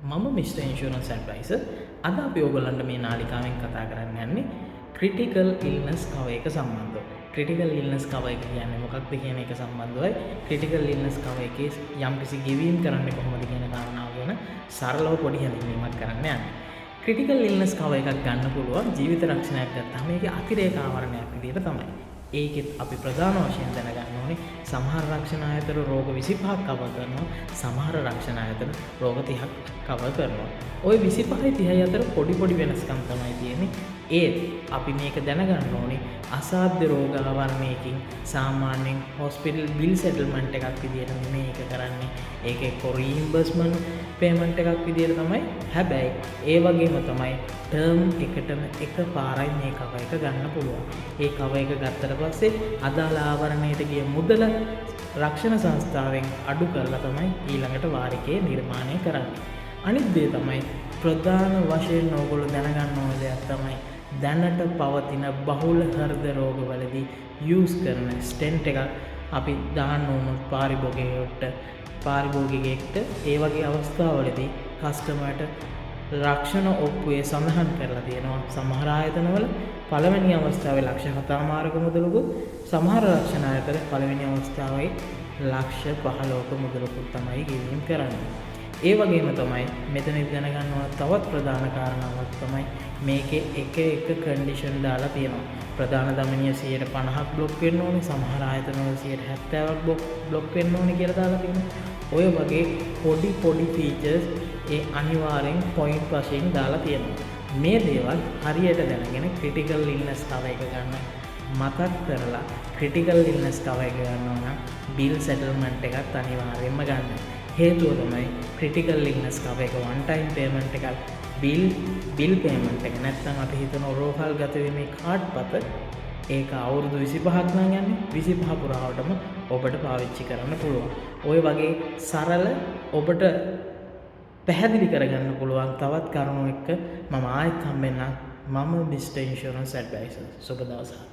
මම mister insurance adviser. අද අපි ඔයගොල්ලන්ට මේ නාලිකාවෙන් කතා කරන්න යන්නේ ක්‍රිටිකල් ඉල්නස් කවර් එක සම්බන්ධව. ක්‍රිටිකල් ඉල්නස් කවර් එක කියන්නේ මොකක්ද කියන එක සම්බන්ධවයි ක්‍රිටිකල් ඉල්නස් කවර් එකේ යම්කිසි ගෙවීම් කරන්නේ කොහොමද කියන කාරණාව ගැන සරලව පොඩි හැඳින්වීමක් කරන්න යන්නේ. ක්‍රිටිකල් ඉල්නස් කවර් එකක් ගන්න පුළුවන් ජීවිත රක්ෂණයක් ගත්තාම ඒකේ අතිරේක ආවරණයක් විදිහට තමයි. ඒකෙත් අපි ප්‍රධාන වශයෙන් දැනගන්න ඕනේ සමහර රක්ෂණ ආයතන රෝග 25ක් කවර් කරනවා, සමහර රක්ෂණ ආයතන රෝග 30ක් කවර් කරනවා. ওই 25යි 30යි අතර පොඩි වෙනස්කම් තමයි තියෙන්නේ. ඒත් අපි මේක දැනගන්න ඕනේ අසාධ්‍ය රෝග ආවරණයකින් සාමාන්‍යයෙන් හොස්පිටල් බිල් සෙටල්මන්ට් එකක් විදියට නෙමෙයි ඒක කරන්නේ. ඒකේ රීම්බර්ස්මන්ට් පේමන්ට් එකක් විදියට තමයි. හැබැයි ඒ වගේම තමයි ටර්ම් එකටම එක පාරයි මේ කවර් එක ගන්න පුළුවන්. ඒ කවර් එක ගත්තට පස්සේ අදාළ ආවරණයට ගිය මුදල රක්ෂණ සංස්ථාවෙන් අඩු කරලා තමයි ඊළඟට වාරිකය නිර්මාණය කරන්නේ. අනිත් දේ තමයි ප්‍රධාන වශයෙන් ඕගොල්ලෝ දැනගන්න ඕන දෙයක් තමයි දැනට පවතින බහුල හෘද රෝගවලදී යූස් කරන ස්ටෙන්ට් එකක් අපි දාන්න ඕන පාරිභෝගිකයෙක්ට ඒ වගේ අවස්ථාවලදී කස්ටමර්ට රක්ෂණ ඔප්පුවේ සඳහන් කරලා තියෙනවා. සමහර ආයතනවල පළවෙනි අවස්ථාවේ ලක්ෂ 7මාරක මුදලකුත්, සමහර රක්ෂණ ආයතන පළවෙනි අවස්ථාවේ ලක්ෂ 15ක මුදලකුත් තමයි ගෙවීම් කරන්නේ. ඒ වගේම තමයි මෙතනදි දැනගන්න ඕන තවත් ප්‍රධාන කාරණාවක් තමයි මේකේ එක කන්ඩිෂන් දාලා තියෙනවා. ප්‍රධාන දමනීය 50ක් බ්ලොක් වෙන්න ඕනේ, සමහර ආයතනවල 70ක් බ්ලොක් වෙන්න ඕනේ කියලා දාලා තියෙනවා. ඔය වගේ පොඩි ෆීචර්ස් ඒ අනිවාර්යෙන් පොයින්ට් වශයෙන් දාලා තියෙනවා. මේ දේවල් හරියට දැනගෙන ක්‍රිටිකල් ඉල්නස් කවර් එක ගන්න මතක් කරලා ක්‍රිටිකල් ඉල්නස් කවර් එක ගන්නවා නම් බිල් සෙටල්මන්ට් එකත් අනිවාර්යෙන්ම ගන්න. හේතුව තමයි ක්‍රිටිකල් ඉල්නස් කවර් එක වන් ටයිම් පේමන්ට් එකක්, බිල් පේමන්ට් එක නැත්නම් අපි හිතන රෝහල් ගත වීමේ කාඩ් පත ඒක අවුරුදු 25ක් නම් යන්නේ 25 පුරාවටම ඔබට පාවිච්චි කරන්න පුළුවන්. ওই වගේ සරල ඔබට පැහැදිලි කරගන්න පුළුවන් තවත් කරුණු එක්ක මම ආයෙත් හම්බෙන්නම්. මම මිස්ටර් ඉන්ෂුරන්ස් ඇඩ්වයිසර්. සුබ දවසක්.